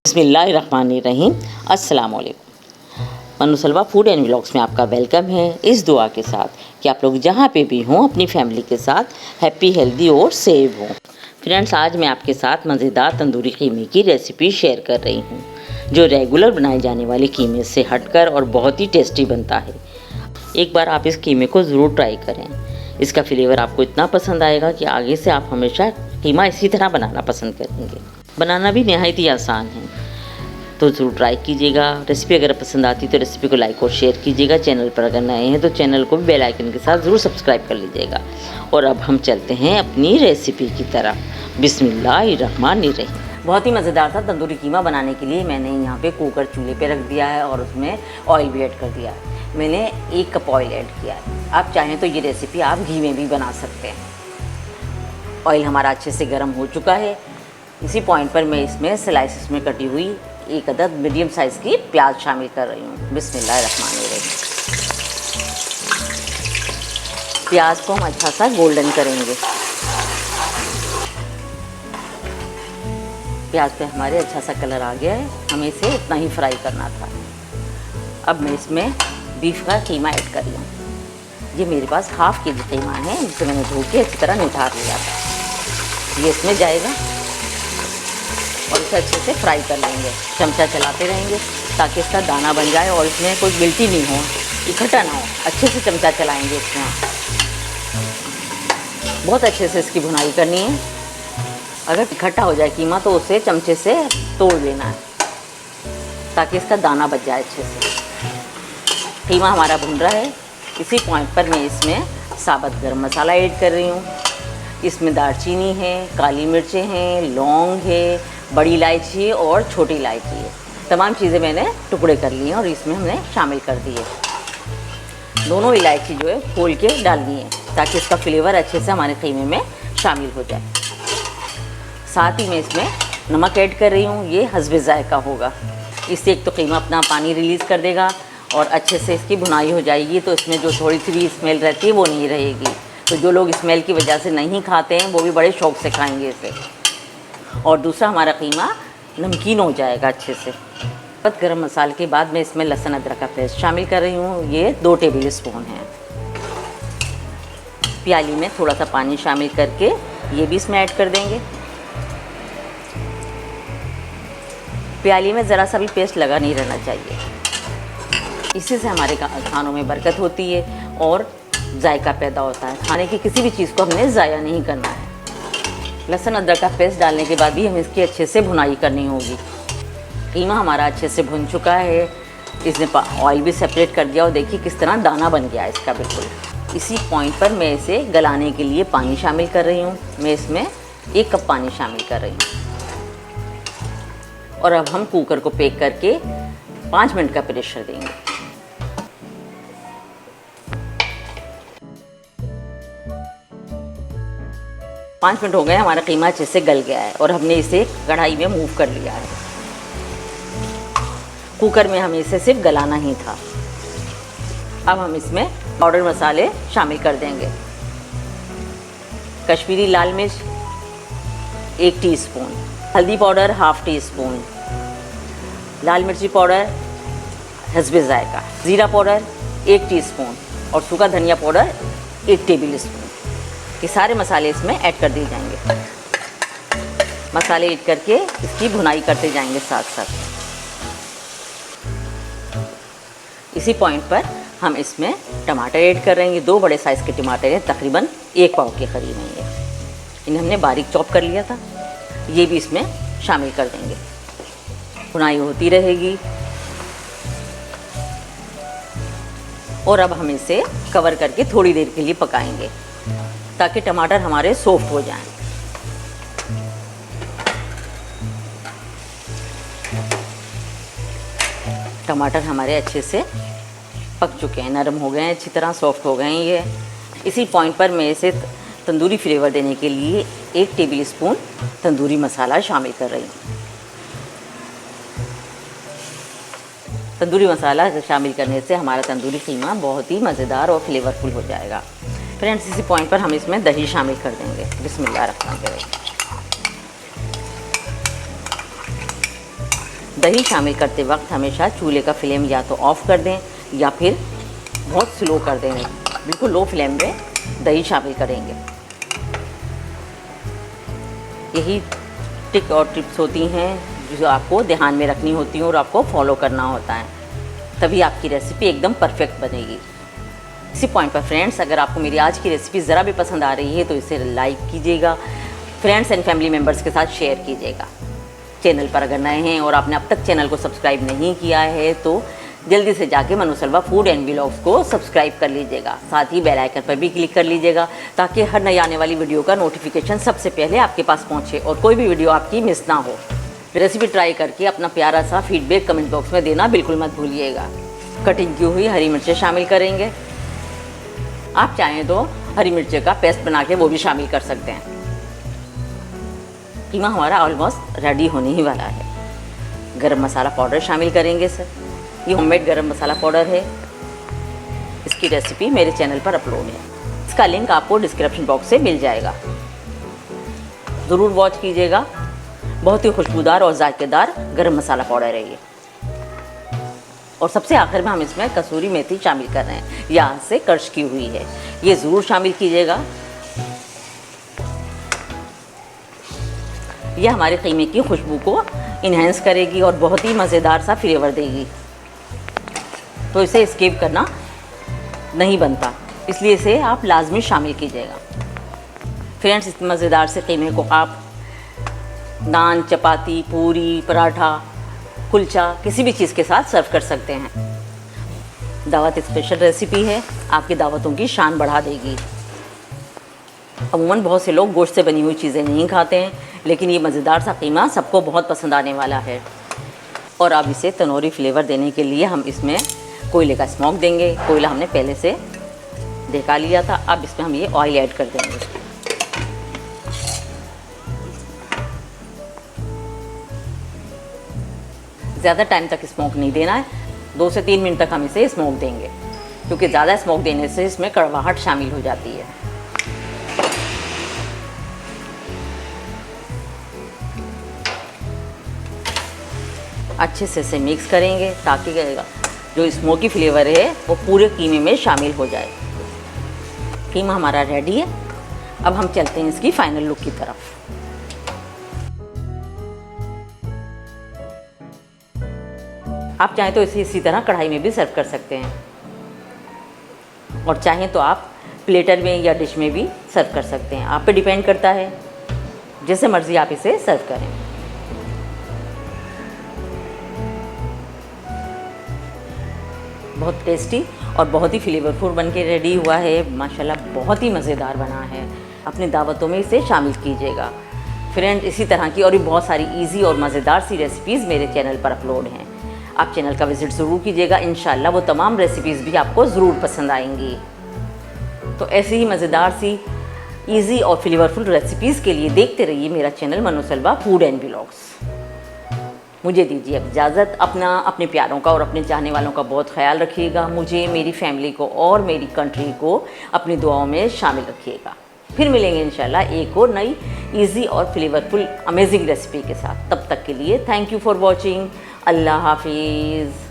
बिस्मिल्लाहिर्रहमानिर्रहीम। अस्सलाम वालेकुम। मनु सलवा फूड एंड व्लॉग्स में आपका वेलकम है, इस दुआ के साथ कि आप लोग जहाँ पे भी हों अपनी फैमिली के साथ हैप्पी, हेल्दी और सेव हों। फ्रेंड्स, आज मैं आपके साथ मज़ेदार तंदूरी कीमे की रेसिपी शेयर कर रही हूँ, जो रेगुलर बनाए जाने वाले कीमे से हटकर और बहुत ही टेस्टी बनता है। एक बार आप इस कीमे को ज़रूर ट्राई करें। इसका फ्लेवर आपको इतना पसंद आएगा कि आगे से आप हमेशा कीमा इसी तरह बनाना पसंद करेंगे। बनाना भी नहायत ही आसान है, तो ज़रूर ट्राई कीजिएगा। रेसिपी अगर पसंद आती तो रेसिपी को लाइक और शेयर कीजिएगा। चैनल पर अगर नए हैं तो चैनल को भी बेल आइकन के साथ ज़रूर सब्सक्राइब कर लीजिएगा। और अब हम चलते हैं अपनी रेसिपी की तरफ। बिस्मिल्लाहिर्रहमानिर्रहीम। बहुत ही मज़ेदार था तंदूरी कीमा बनाने के लिए मैंने यहाँ पे कुकर चूल्हे पे रख दिया है और उसमें ऑयल भी ऐड कर दिया है। मैंने 1 कप ऑयल ऐड किया है। आप चाहें तो ये रेसिपी आप घी में भी बना सकते हैं। ऑयल हमारा अच्छे से गर्म हो चुका है। इसी पॉइंट पर मैं इसमें स्लाइसिस में कटी हुई 1 अदद मीडियम साइज़ की प्याज शामिल कर रही हूँ। बिस्मिल्लाहिर्रहमानिर्रहीम। प्याज को हम अच्छा सा गोल्डन करेंगे। प्याज पे हमारे अच्छा सा कलर आ गया है, हमें इसे इतना ही फ्राई करना था। अब मैं इसमें बीफ का कीमा ऐड कर रही हूँ। ये मेरे पास ½ केजी कीमा है, जिसे मैंने धो के अच्छी तरह निथार लिया था। ये इसमें जाएगा और इसे अच्छे से फ्राई कर लेंगे। चमचा चलाते रहेंगे ताकि इसका दाना बन जाए और इसमें कोई गिल्टी नहीं हो, इकट्ठा ना हो। अच्छे से चमचा चलाएंगे इसमें। बहुत अच्छे से इसकी भुनाई करनी है। अगर इकट्ठा हो जाए कीमा तो उसे चमचे से तोड़ लेना है ताकि इसका दाना बच जाए अच्छे से। कीमा हमारा भुन रहा है। इसी पॉइंट पर मैं इसमें साबुत गरम मसाला ऐड कर रही हूँ। इसमें दालचीनी है, काली मिर्चें हैं, लौंग है, बड़ी इलायची और छोटी इलायची है। तमाम चीज़ें मैंने टुकड़े कर लिए हैं और इसमें हमने शामिल कर दिए। दोनों इलायची जो है खोल के डालनी है ताकि इसका फ्लेवर अच्छे से हमारे कीमे में शामिल हो जाए। साथ ही मैं इसमें नमक ऐड कर रही हूँ। ये हस्बे ज़ायक़ा होगा। इससे एक तो कीमा अपना पानी रिलीज़ कर देगा और अच्छे से इसकी भुनाई हो जाएगी, तो इसमें जो थोड़ी सी भी स्मेल रहती है वो नहीं रहेगी। तो जो लोग स्मेल की वजह से नहीं खाते हैं वो भी बड़े शौक़ से खाएंगे इसे। और दूसरा, हमारा कीमा नमकीन हो जाएगा अच्छे से। बस गरम मसाले के बाद मैं इसमें लहसुन अदरक का पेस्ट शामिल कर रही हूँ। ये 2 टेबल स्पून है। प्याली में थोड़ा सा पानी शामिल करके ये भी इसमें ऐड कर देंगे। प्याली में ज़रा सा भी पेस्ट लगा नहीं रहना चाहिए। इसी से हमारे खानों में बरकत होती है और जायका पैदा होता है। खाने की किसी भी चीज़ को हमने ज़ाया नहीं करना है। लहसुन अदरक का पेस्ट डालने के बाद भी हमें इसकी अच्छे से भुनाई करनी होगी। कीमा हमारा अच्छे से भुन चुका है। इसने ऑयल भी सेपरेट कर दिया और देखिए किस तरह दाना बन गया है इसका बिल्कुल। इसी पॉइंट पर मैं इसे गलाने के लिए पानी शामिल कर रही हूँ। मैं इसमें 1 कप पानी शामिल कर रही हूँ। और अब हम कुकर को पैक करके 5 मिनट का प्रेशर देंगे। पाँच मिनट हो गए, हमारा कीमा अच्छे से गल गया है और हमने इसे कढ़ाई में मूव कर लिया है। कुकर में हमें इसे सिर्फ गलाना ही था। अब हम इसमें पाउडर मसाले शामिल कर देंगे। कश्मीरी लाल मिर्च 1 टीस्पून, हल्दी पाउडर ½ टीस्पून, लाल मिर्ची पाउडर हस्बे ज़ायक़ा, ज़ीरा पाउडर 1 टीस्पून और सूखा धनिया पाउडर 1 टेबल स्पून। ये सारे मसाले इसमें ऐड कर दिए जाएंगे। मसाले ऐड करके इसकी भुनाई करते जाएंगे साथ साथ। इसी पॉइंट पर हम इसमें टमाटर ऐड कर रहे हैं। 2 बड़े साइज़ के टमाटर हैं, तकरीबन 1 पाव के करीब हैं ये। इन्हें हमने बारीक चॉप कर लिया था। ये भी इसमें शामिल कर देंगे। भुनाई होती रहेगी और अब हम इसे कवर करके थोड़ी देर के लिए पकाएंगे ताकि टमाटर हमारे सॉफ्ट हो जाएं। टमाटर हमारे अच्छे से पक चुके हैं, नरम हो गए हैं, अच्छी तरह सॉफ्ट हो गए हैं ये। इसी पॉइंट पर मैं इसे तंदूरी फ्लेवर देने के लिए 1 टेबल स्पून तंदूरी मसाला शामिल कर रही हूँ। तंदूरी मसाला शामिल करने से हमारा तंदूरी कीमा बहुत ही मज़ेदार और फ्लेवरफुल हो जाएगा। फ्रेंड्स, इसी पॉइंट पर हम इसमें दही शामिल कर देंगे। बिस्मिल्लाहिर्रहमानिर्रहीम। दही शामिल करते वक्त हमेशा चूल्हे का फ्लेम या तो ऑफ़ कर दें या फिर बहुत स्लो कर दें। बिल्कुल लो फ्लेम में दही शामिल करेंगे। यही टिक और टिप्स होती हैं जो आपको ध्यान में रखनी होती हैं और आपको फॉलो करना होता है, तभी आपकी रेसिपी एकदम परफेक्ट बनेगी। इसी पॉइंट पर फ्रेंड्स, अगर आपको मेरी आज की रेसिपी ज़रा भी पसंद आ रही है तो इसे लाइक कीजिएगा, फ्रेंड्स एंड फैमिली मेम्बर्स के साथ शेयर कीजिएगा। चैनल पर अगर नए हैं और आपने अब तक चैनल को सब्सक्राइब नहीं किया है तो जल्दी से जाके मनुसलवा फूड एंड व्लॉग्स को सब्सक्राइब कर लीजिएगा। साथ ही बेल आइकन पर भी क्लिक कर लीजिएगा ताकि हर नई आने वाली वीडियो का नोटिफिकेशन सबसे पहले आपके पास पहुंचे और कोई भी वीडियो आपकी मिस ना हो। रेसिपी ट्राई करके अपना प्यारा सा फीडबैक कमेंट बॉक्स में देना बिल्कुल मत भूलिएगा। कटिंग की हुई हरी मिर्चें शामिल करेंगे। आप चाहें तो हरी मिर्चें का पेस्ट बना के वो भी शामिल कर सकते हैं। कीमा हमारा ऑलमोस्ट रेडी होने ही वाला है। गरम मसाला पाउडर शामिल करेंगे सर। ये होममेड गरम मसाला पाउडर है। इसकी रेसिपी मेरे चैनल पर अपलोड है, इसका लिंक आपको डिस्क्रिप्शन बॉक्स से मिल जाएगा। ज़रूर वॉच कीजिएगा। बहुत ही खुशबूदार और जायकेदार गरम मसाला पाउडर है ये। और सबसे आखिर में हम इसमें कसूरी मेथी शामिल कर रहे हैं, यहाँ से क्रश की हुई है, ये ज़रूर शामिल कीजिएगा। यह हमारे कीमे की खुशबू को इन्हेंस करेगी और बहुत ही मज़ेदार सा फ्लेवर देगी, तो इसे स्किप करना नहीं बनता, इसलिए इसे आप लाजमी शामिल कीजिएगा। फ्रेंड्स, इस मज़ेदार से कीमे को आप नान, चपाती, पूरी, पराठा, कुलचा किसी भी चीज़ के साथ सर्व कर सकते हैं। दावत स्पेशल रेसिपी है, आपकी दावतों की शान बढ़ा देगी। अमूमन बहुत से लोग गोश्त से बनी हुई चीज़ें नहीं खाते हैं, लेकिन ये मज़ेदार सा कीमा सबको बहुत पसंद आने वाला है। और अब इसे तनूरी फ्लेवर देने के लिए हम इसमें कोयले का स्मोक देंगे। कोयला हमने पहले से देखा लिया था। अब इसमें हम ये ऑयल ऐड कर देंगे। ज़्यादा टाइम तक स्मोक नहीं देना है, 2 से 3 मिनट तक हम इसे स्मोक देंगे, क्योंकि ज़्यादा स्मोक देने से इसमें कड़वाहट शामिल हो जाती है। अच्छे से इसे मिक्स करेंगे ताकि जो स्मोकी फ्लेवर है वो पूरे कीमे में शामिल हो जाए। कीमा हमारा रेडी है। अब हम चलते हैं इसकी फाइनल लुक की तरफ। आप चाहें तो इसे इसी तरह कढ़ाई में भी सर्व कर सकते हैं, और चाहें तो आप प्लेटर में या डिश में भी सर्व कर सकते हैं। आप पे डिपेंड करता है, जैसे मर्ज़ी आप इसे सर्व करें। बहुत टेस्टी और बहुत ही फ्लेवरफुल बन के रेडी हुआ है। माशाल्लाह बहुत ही मज़ेदार बना है। अपनी दावतों में इसे शामिल कीजिएगा। फ्रेंड्स, इसी तरह की और भी बहुत सारी इजी और मज़ेदार सी रेसिपीज़ मेरे चैनल पर अपलोड हैं। आप चैनल का विज़िट ज़रूर कीजिएगा। इंशाल्लाह वो तमाम रेसिपीज़ भी आपको ज़रूर पसंद आएंगी। तो ऐसी ही मज़ेदार सी इजी और फ्लेवरफुल रेसिपीज़ के लिए देखते रहिए मेरा चैनल मनुसलवा फूड एंड व्लॉग्स। मुझे दीजिए अब इजाज़त। अपने प्यारों का और अपने चाहने वालों का बहुत ख्याल रखिएगा। मुझे, मेरी फैमिली को और मेरी कंट्री को अपनी दुआओं में शामिल रखिएगा। फिर मिलेंगे इंशाल्लाह एक और नई इजी और फ्लेवरफुल अमेजिंग रेसिपी के साथ। तब तक के लिए थैंक यू फॉर वॉचिंग। अल्लाह हाफिज़।